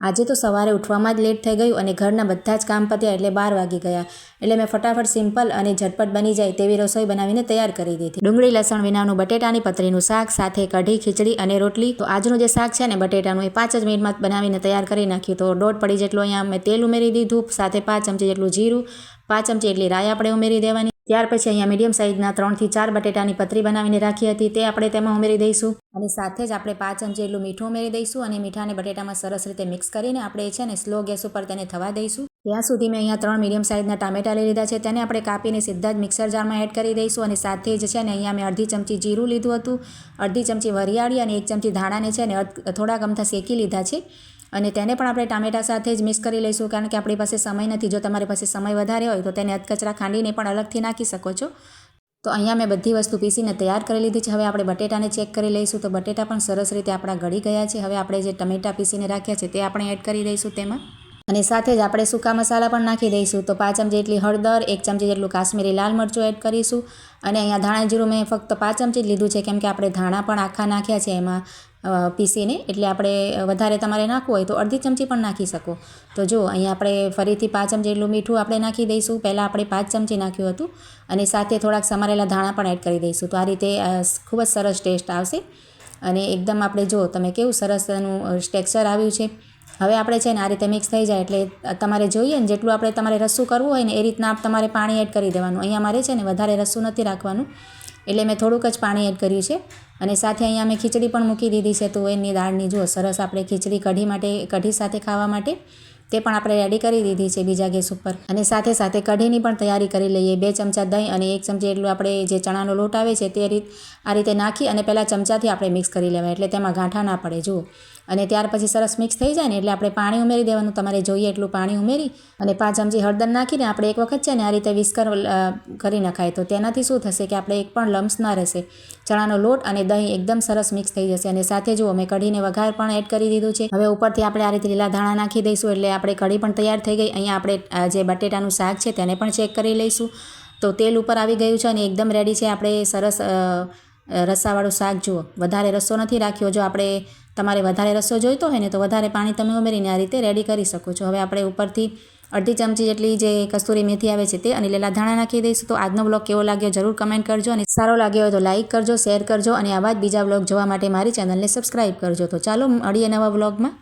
આજે તો સવારે ઉઠવામાં જ લેટ થઈ ગયું અને ઘરના બધા જ કામ પત્યા એટલે 12 વાગી ગયા. એટલે મેં ફટાફટ સિમ્પલ અને ઝટપટ બની જાય તેવી રસોઈ બનાવીને તૈયાર કરી દીધી. ડુંગળી લસણ વિનાનું બટેટાની પતરીનું શાક, સાથે કઢી, ખીચડી અને રોટલી. તો આજનું જે શાક છે ને બટેટાનું એ 5 જ મિનિટમાં બનાવીને તૈયાર કરી નાખ્યું. તો 1.5 પડી જેટલું અહીંયા મેં તેલ ઉમેરી દીધું, સાથે 5 ચમચી જેટલું જીરું, 5 ચમચી એટલી રાઈ આપણે ઉમેરી દેવાની. ત્યાર પછી અહીંયા મીડિયમ સાઇઝના 3 થી 4 બટેટાની પતરી બનાવીને રાખી હતી તે આપણે તેમાં ઉમેરી દઈશું. અને સાથે જ આપણે 5 ચમચી એટલું મીઠું ઉમેરી દઈશું અને મીઠાને બટેટામાં સરસ રીતે મિક્સ કરીને આપણે છે ને સ્લો ગેસ ઉપર તેને થવા દઈશું. ત્યાં સુધી મેં અહીંયા 3 મીડિયમ સાઇઝના ટામેટા લઈ લીધા છે, તેને આપણે કાપીને સીધા જ મિક્સર જારમાં એડ કરી દઈશું. અને સાથે જ છે ને અહીંયા મેં અડધી ચમચી જીરું લીધું હતું, અડધી ચમચી વરિયાળી અને 1 ચમચી ધાણાને છે ને થોડાક અમથા શેકી લીધા છે. અને તેને પણ આપણે ટામેટા સાથે જ મિક્સ કરી લઈશું, કારણ કે આપણી પાસે સમય નથી. જો તમારી પાસે સમય વધારે હોય તો તેને અધકચરા ખાંડીને પણ અલગથી નાખી શકો છો. તો અહીંયા મેં બધી વસ્તુ પીસીને તૈયાર કરી લીધી છે. હવે આપણે બટેટાને ચેક કરી લઈશું. તો બટેટા પણ સરસ રીતે આપણા ગળી ગયા છે. હવે આપણે જે ટમેટા પીસીને રાખ્યા છે તે આપણે એડ કરી દઈશું તેમાં. અને સાથે જ આપણે સૂકા મસાલા પણ નાખી દઈશું. તો 5 ચમચી જેટલી હળદર, 1 ચમચી જેટલું કાશ્મીરી લાલ મરચું એડ કરીશું. અને અહીંયા ધાણા જીરું મેં ફક્ત 5 ચમચી જ લીધું છે, કેમ કે આપણે ધાણા પણ આખા નાખ્યા છે એમાં પીસીને. એટલે આપણે વધારે તમારે નાખવું હોય તો અડધી ચમચી પણ નાખી શકો. તો જો અહીંયા આપણે ફરીથી 5 ચમચી જેટલું મીઠું આપણે નાખી દઈશું. પહેલાં આપણે 5 ચમચી નાખ્યું હતું. અને સાથે થોડાક સમારેલા ધાણા પણ એડ કરી દઈશું. તો આ રીતે ખૂબ જ સરસ ટેસ્ટ આવશે. અને એકદમ આપણે જો તમે કેવું સરસ એનું ટેક્સચર આવ્યું છે. હવે આપણે છે ને આ રીતે મિક્સ થઈ જાય એટલે તમારે જોઈએ ને જેટલું આપણે તમારે રસ્સું કરવું હોય ને એ રીતના તમારે પાણી એડ કરી દેવાનું. અહીંયા મારે છે ને વધારે રસ્સું નથી રાખવાનું, એટલે મેં થોડુંક જ પાણી એડ કર્યું છે. અને સાથે અહીંયા મેં ખીચડી પણ મૂકી દીધી છે. તો એની દાળની જો સરસ આપણે ખીચડી કઢી સાથે ખાવા માટે તે પણ આપણે રેડી કરી દીધી છે બીજા ગેસ ઉપર. અને સાથે સાથે કઢીની પણ તૈયારી કરી લઈએ. 2 ચમચા દહીં અને 1 ચમચી એટલું આપણે જે ચણાનો લોટ આવે છે તે આ રીતે નાખી અને પહેલાં ચમચાથી આપણે મિક્સ કરી લેવાય, એટલે તેમાં ગાંઠા ના પડે જુઓ. અને ત્યાર પછી સરસ મિક્સ થઈ જાય ને એટલે આપણે પાણી ઉમેરી દેવાનું. તમારે જોઈએ એટલું પાણી ઉમેરી અને 5 ચમચી હળદર નાખીને આપણે એક વખત છે ને આ રીતે વિસ્કર કરી નખાય. તો તેનાથી શું થશે કે આપણે એક પણ લમ્સ ના રહેશે. ચણાનો લોટ અને દહીં એકદમ સરસ મિક્સ થઈ જશે. અને સાથે જુઓ મેં કઢીને વઘાર પણ એડ કરી દીધું છે. હવે ઉપરથી આપણે આ રીતે લીલા ધાણા નાખી દઈશું એટલે આપણે કઢી પણ તૈયાર થઈ ગઈ. અહીંયા આપણે જે બટેટાનું શાક છે તેને પણ ચેક કરી લઈશું. તો તેલ ઉપર આવી ગયું છે અને એકદમ રેડી છે આપણે સરસ રસાવાળું શાક. જુઓ વધારે રસ્સો નથી રાખ્યો. જો તમારે વધારે રસ્સો જોઈતો હોય ને તો વધારે પાણી તમે ઉમેરીને આ રીતે રેડી કરી શકો છો. હવે આપણે ઉપરથી અડધી ચમચી જેટલી જે કસ્તુરી મેથી આવે છે તે અને લીલા ધાણા નાખી દઈશું. તો આજનો બ્લોગ કેવો લાગ્યો જરૂર કમેન્ટ કરજો, અને સારો લાગ્યો હોય તો લાઇક કરજો, શેર કરજો, અને આવા જ બીજા બ્લોગ જોવા માટે મારી ચેનલને સબસ્ક્રાઈબ કરજો. તો ચાલો મળીએ નવા બ્લોગમાં.